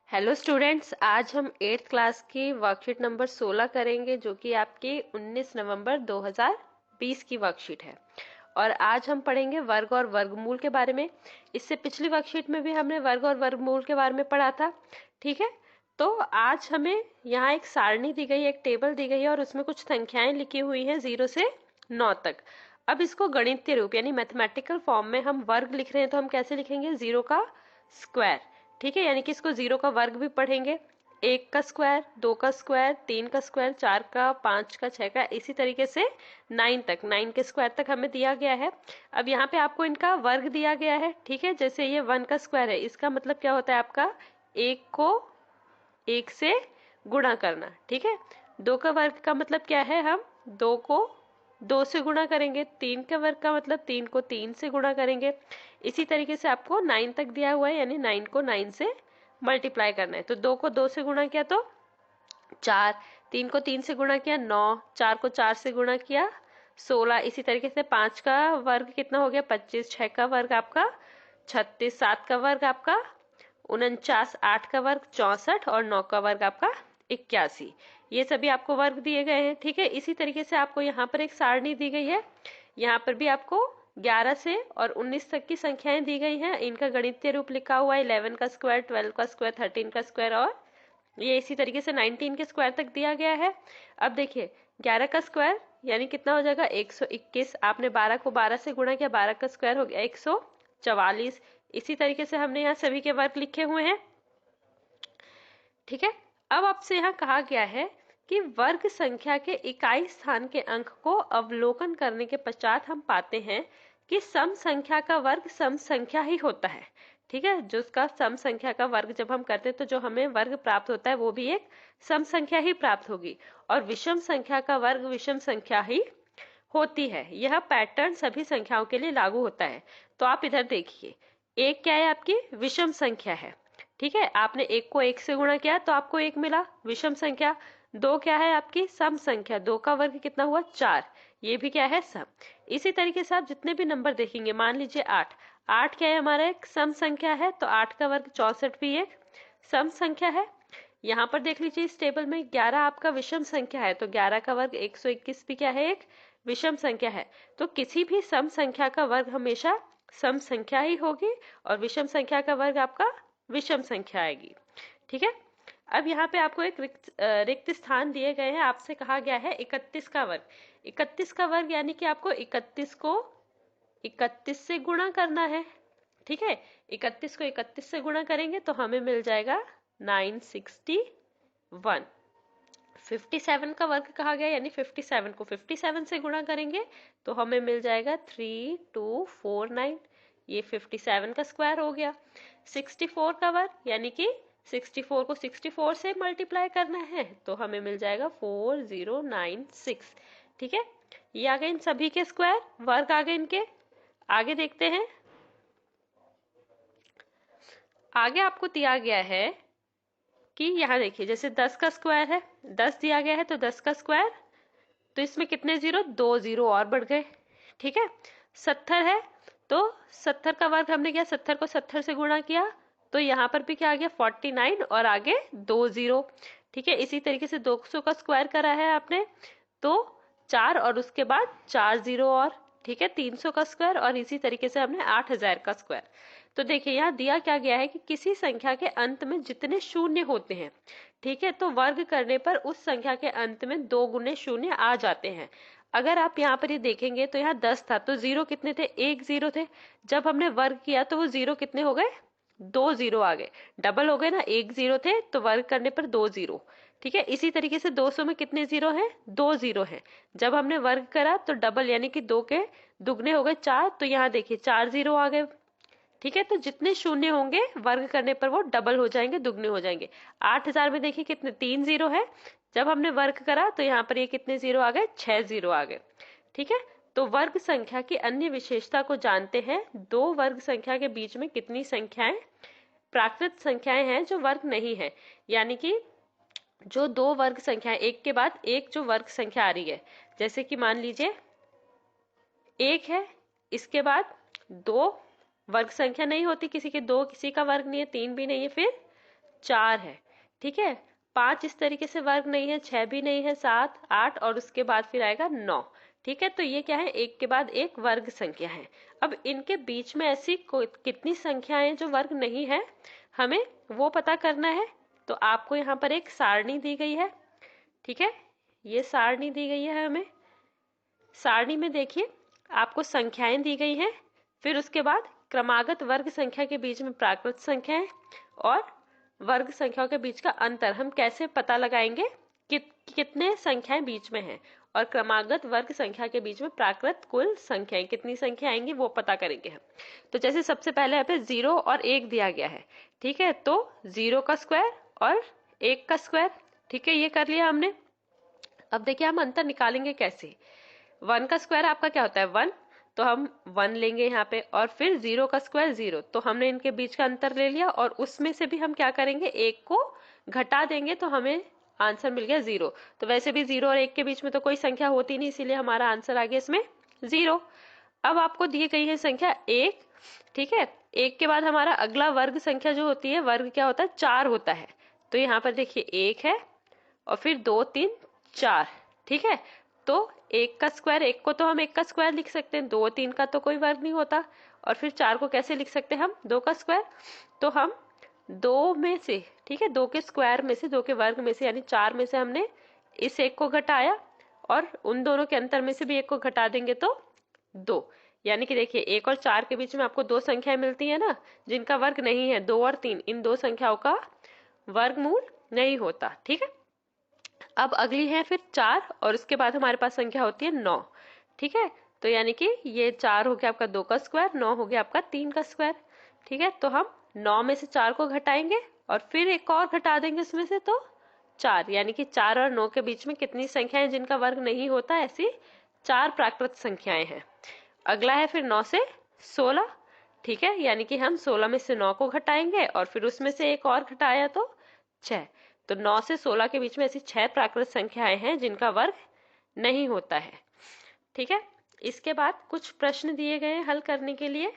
Hello students, आज हम 8th class की वर्कशीट नंबर 16 करेंगे जो कि आपकी 19 नवंबर 2020 की वर्कशीट है। और आज हम पढ़ेंगे वर्ग और वर्गमूल के बारे में। इससे पिछली वर्कशीट में भी हमने वर्ग और वर्गमूल के बारे में पढ़ा था। ठीक है, तो आज हमें यहाँ एक सारणी दी गई है, एक टेबल दी गई है और उसमें कुछ संख्याएं लिखी हुई हैं 0 से 9 तक। अब इसको गणितीय रूप यानी मैथमेटिकल फॉर्म में हम वर्ग लिख रहे हैं तो हम कैसे लिखेंगे? 0 का स्क्वायर। ठीक है, यानी कि इसको 0 का वर्ग भी पढ़ेंगे। 1 का स्क्वायर, 2 का स्क्वायर, 3 का स्क्वायर, 4 का, 5 का, 6 का, इसी तरीके से 9 तक, 9 के स्क्वायर तक हमें दिया गया है। अब यहाँ पे आपको इनका वर्ग दिया गया है। ठीक है, जैसे ये 1 का स्क्वायर है, इसका मतलब क्या होता है आपका? 1 को 1 से गुणा करना। ठीक है, 2 का वर्ग का मतलब क्या है? हम 2 को 2 से गुणा करेंगे। 3 के वर्ग का मतलब 3 को 3 से गुणा करेंगे। इसी तरीके से आपको 9 तक दिया हुआ है, यानी 9 को 9 से मल्टीप्लाई करना है। तो 2 को 2 से गुणा किया तो 4, 3 को 3 से गुणा किया 9, 4 को 4 से गुणा किया 16। इसी तरीके से 5 का वर्ग कितना हो गया? 25, 6 का वर्ग आपका 36, 7 का वर्ग आपका 49, 8 का वर्ग 64 और 9 का वर्ग आपका 81। ये सभी आपको वर्ग दिए गए हैं। ठीक है, इसी तरीके से आपको यहाँ पर एक सारणी दी गई है। यहाँ पर भी आपको 11 से और 19 तक की संख्याएं दी गई हैं। इनका गणितीय रूप लिखा हुआ है 11 का स्क्वायर, 12 का स्क्वायर, 13 का स्क्वायर और ये इसी तरीके से 19 के स्क्वायर तक दिया गया है। अब देखिए 11 का स्क्वायर यानी कितना हो जाएगा? 121। आपने 12 को 12 से गुणा किया, 12 का स्क्वायर हो गया 144। इसी तरीके से हमने यहाँ सभी के वर्ग लिखे हुए हैं। ठीक है, अब आपसे यहाँ कहा गया है कि वर्ग संख्या के इकाई स्थान के अंक को अवलोकन करने के पश्चात हम पाते हैं कि सम संख्या का वर्ग सम संख्या ही होता है। ठीक है, जो उसका सम संख्या का वर्ग जब हम करते हैं तो जो हमें वर्ग प्राप्त होता है वो भी एक सम संख्या ही प्राप्त होगी, और विषम संख्या का वर्ग विषम संख्या ही होती है। यह पैटर्न सभी संख्याओं के लिए लागू होता है। तो आप इधर देखिए, एक क्या है? आपकी विषम संख्या है। ठीक है, आपने एक को एक से गुणा किया तो आपको एक मिला, विषम संख्या। दो क्या है? आपकी सम संख्या। दो का वर्ग कितना हुआ? 4। ये भी क्या है? सम। इसी तरीके से आप जितने भी नंबर देखेंगे, मान लीजिए 8, 8 क्या है? हमारा एक सम संख्या है, तो 8 का वर्ग 64 भी एक सम संख्या है। यहाँ पर देख लीजिए इस टेबल में 11 आपका विषम संख्या है, तो 11 का वर्ग 121 भी क्या है? एक विषम संख्या है। तो किसी भी सम संख्या का वर्ग हमेशा सम संख्या ही होगी और विषम संख्या का वर्ग आपका विषम संख्या आएगी। ठीक है, अब यहाँ पे आपको एक रिक्त स्थान दिए गए हैं। आपसे कहा गया है 31 का वर्ग। 31 का वर्ग यानी कि आपको 31 को 31 से गुणा करना है। ठीक है, 31 को 31 से गुणा करेंगे तो हमें मिल जाएगा 961। 57 का वर्ग कहा गया, यानी 57 को 57 से गुणा करेंगे तो हमें मिल जाएगा 3249। ये 57 का स्क्वायर हो गया। 64 का वर्ग यानी कि 64 को 64 से मल्टीप्लाई करना है तो हमें मिल जाएगा 4096। ठीक है, ये आ गए इन सभी के स्क्वायर, वर्ग आ गए इनके। आगे देखते हैं। आगे आपको दिया गया है कि यहाँ देखिए, जैसे 10 का स्क्वायर है, 10 दिया गया है तो 10 का स्क्वायर, तो इसमें कितने जीरो? 2 जीरो और बढ़ गए। ठीक है, 70 है तो 70 का वर्ग हमने किया, 70 को 70 से गुणा किया तो यहाँ पर भी क्या आ गया? 49 और आगे 2 जीरो। ठीक है, इसी तरीके से 200 का स्क्वायर करा है आपने तो 4 और उसके बाद 4 जीरो और। ठीक है, 300 का स्क्वायर और इसी तरीके से हमने 8000 का स्क्वायर। तो देखिए यहाँ दिया क्या गया है कि किसी संख्या के अंत में जितने शून्य होते हैं, ठीक है, तो वर्ग करने पर उस संख्या के अंत में 2 गुने शून्य आ जाते हैं। अगर आप यहाँ पर ये देखेंगे तो यहाँ 10 था तो जीरो कितने थे? 1 जीरो थे। जब हमने वर्ग किया तो वो जीरो कितने हो गए? 2 जीरो आ गए, डबल हो गए ना। 1 जीरो थे तो वर्ग करने पर 2 जीरो। ठीक है, इसी तरीके से 200 में कितने जीरो हैं? 2 जीरो हैं। जब हमने वर्ग करा तो डबल यानी कि 2 के दुगने हो गए 4, तो यहाँ देखिए 4 जीरो आ गए। ठीक है, तो जितने शून्य होंगे वर्ग करने पर वो डबल हो जाएंगे, दुगने हो जाएंगे। 8000 में देखिए कितने? 3 जीरो है। जब हमने वर्ग करा तो यहाँ पर ये कितने जीरो आ गए? 6 जीरो आ गए। ठीक है, तो वर्ग संख्या की अन्य विशेषता को जानते हैं। दो वर्ग संख्या के बीच में कितनी संख्याएं प्राकृत संख्याएं हैं जो वर्ग नहीं है, यानी कि जो दो वर्ग संख्याएं एक के बाद एक जो वर्ग संख्या आ रही है, जैसे कि मान लीजिए एक है, इसके बाद दो वर्ग संख्या नहीं होती किसी के, दो किसी का वर्ग नहीं है, तीन भी नहीं है, फिर 4 है, ठीक है। 5 इस तरीके से वर्ग नहीं है, 6 भी नहीं है, 7, 8 और उसके बाद फिर आएगा 9, ठीक है। तो ये क्या है, एक के बाद एक वर्ग संख्या है। अब इनके बीच में ऐसी कितनी संख्याएं जो वर्ग नहीं है, हमें वो पता करना है। तो आपको यहाँ पर एक सारणी दी गई है, ठीक है, ये सारणी दी गई है हमें। सारणी में देखिए आपको संख्याएं दी गई हैं, फिर उसके बाद क्रमागत वर्ग संख्या के बीच में प्राकृत संख्याएं और वर्ग संख्याओं के बीच का अंतर हम कैसे पता लगाएंगे, कितने संख्याएं बीच में हैं, और क्रमागत वर्ग संख्या के बीच में प्राकृत कुल संख्याएं कितनी संख्या आएंगी वो पता करेंगे हम। तो जैसे सबसे पहले यहाँ पे 0 और 1 दिया गया है, ठीक है। तो 0 का स्क्वायर और 1 का स्क्वायर, ठीक है, ये कर लिया हमने। अब देखिए हम अंतर निकालेंगे कैसे। 1 का स्क्वायर आपका क्या होता है 1, तो हम 1 लेंगे यहाँ पे, और फिर 0 का स्क्वायर 0, तो हमने इनके बीच का अंतर ले लिया, और उसमें से भी हम क्या करेंगे, 1 को घटा देंगे, तो हमें आंसर मिल गया 0। तो वैसे भी 0 और 1 के बीच में तो कोई संख्या होती नहीं, इसीलिए हमारा आंसर आ गया इसमें 0। अब आपको दी गई है संख्या 1, ठीक है। 1 के बाद हमारा अगला वर्ग संख्या जो होती है, वर्ग क्या होता है 4 होता है। तो यहाँ पर देखिए 1 है और फिर 2 3 4, ठीक है। तो 1 का स्क्वायर, 1 को तो हम 1 का स्क्वायर लिख सकते हैं, 2 3 का तो कोई वर्ग नहीं होता, और फिर 4 को कैसे लिख सकते हैं हम 2 का स्क्वायर। तो हम 2 में से, ठीक है, 2 के स्क्वायर में से, 2 के वर्ग में से यानी 4 में से हमने इस 1 को घटाया, और उन दोनों के अंतर में से भी 1 को घटा देंगे तो 2, यानी कि देखिए 1 और 4 के बीच में आपको 2 संख्याएं मिलती है ना जिनका वर्ग नहीं है, 2 और 3, इन 2 संख्याओं का वर्गमूल नहीं होता, ठीक है। अब अगली है फिर 4, और उसके बाद हमारे पास संख्या होती है 9, ठीक है। तो यानी कि ये 4 हो गया आपका 2 का स्क्वायर, 9 हो गया आपका 3 का स्क्वायर, ठीक है। तो हम 9 में से 4 को घटाएंगे और फिर एक और घटा देंगे उसमें से, तो 4, यानी कि 4 और 9 के बीच में कितनी संख्याएं जिनका वर्ग नहीं होता, ऐसी 4 प्राकृत संख्याएं हैं। अगला है फिर 9 से 16, ठीक है, यानी कि हम 16 में से 9 को घटाएंगे और फिर उसमें से एक और घटाया तो 6। तो 9 से 16 के बीच में ऐसी 6 प्राकृत संख्याएं हैं जिनका वर्ग नहीं होता है, ठीक है। इसके बाद कुछ प्रश्न दिए गए हैं हल करने के लिए,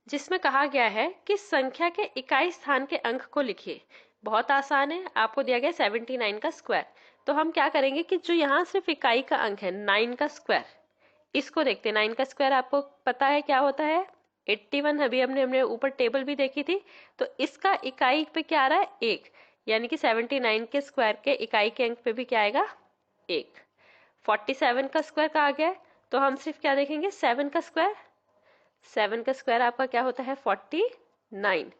जिसमें कहा गया है कि संख्या के इकाई स्थान के अंक को लिखिए। बहुत आसान है, आपको दिया गया 79 का स्क्वायर। तो हम क्या करेंगे कि जो यहाँ सिर्फ इकाई का अंक है 9 का स्क्वायर, इसको देखते हैं। 9 का स्क्वायर आपको पता है क्या होता है 81, अभी हमने ऊपर टेबल भी देखी थी। तो इसका इकाई पे क्या आ रहा है 1, यानी कि 79 के स्क्वायर के इकाई के अंक पे भी क्या आएगा 1। 47 का स्क्वायर का आ गया है, तो हम सिर्फ क्या देखेंगे 7 का स्क्वायर। 7 का स्क्वायर आपका क्या होता है 49,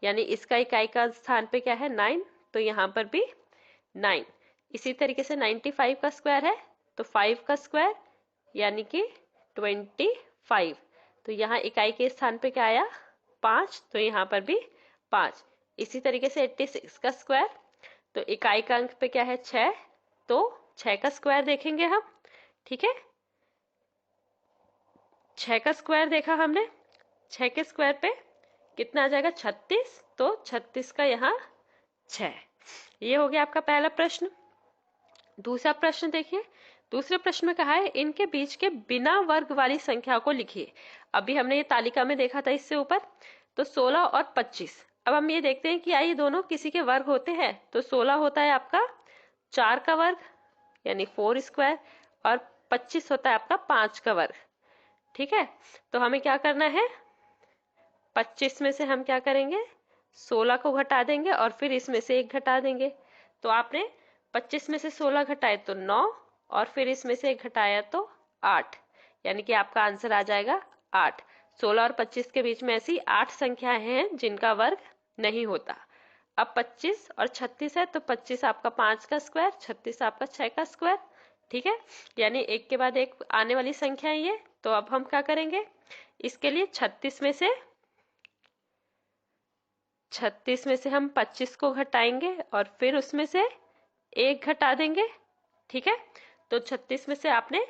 यानी इसका इकाई का स्थान पे क्या है 9, तो यहाँ पर भी 9। इसी तरीके से 95 का स्क्वायर है, तो 5 का स्क्वायर यानी कि 25, तो यहाँ इकाई के स्थान पे क्या आया 5, तो यहाँ पर भी 5। इसी तरीके से 86 का स्क्वायर, तो इकाई का अंक पे क्या है 6, तो 6 का स्क्वायर देखेंगे हम, ठीक है। 6 का स्क्वायर देखा हमने, 6 के स्क्वायर पे कितना आ जाएगा 36, तो 36 का यहाँ 6। ये हो गया आपका पहला प्रश्न। दूसरा प्रश्न देखिए, दूसरे प्रश्न में कहा है इनके बीच के बिना वर्ग वाली संख्या को लिखिए। अभी हमने ये तालिका में देखा था इससे ऊपर, तो 16 और 25। अब हम ये देखते हैं कि क्या ये दोनों किसी के वर्ग होते हैं। तो 16 होता है आपका 4 का वर्ग यानी 4 स्क्वायर, और 25 होता है आपका 5 का वर्ग, ठीक है। तो हमें क्या करना है 25 में से हम क्या करेंगे 16 को घटा देंगे और फिर इसमें से 1 घटा देंगे। तो आपने 25 में से 16 घटाए तो 9, और फिर इसमें से 1 घटाया तो 8, यानी कि आपका आंसर आ जाएगा 8। 16 और 25 के बीच में ऐसी 8 संख्याएं हैं जिनका वर्ग नहीं होता। अब 25 और 36 है, तो 25 आपका 5 का स्क्वायर, 36 आपका 6 का स्क्वायर, ठीक है। यानी एक के बाद एक आने वाली संख्या है ये। तो अब हम क्या करेंगे इसके लिए 36 में से हम 25 को घटाएंगे और फिर उसमें से 1 घटा देंगे, ठीक है। तो 36 में से आपने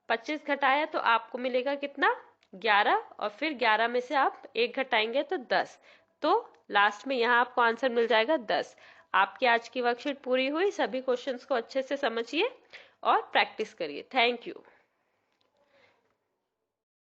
25 घटाया तो आपको मिलेगा कितना 11, और फिर 11 में से आप 1 घटाएंगे तो 10। तो लास्ट में यहाँ आपको आंसर मिल जाएगा 10। आपकी आज की वर्कशीट पूरी हुई। सभी क्वेश्चंस को अच्छे से समझिए और प्रैक्टिस करिए। Thank you.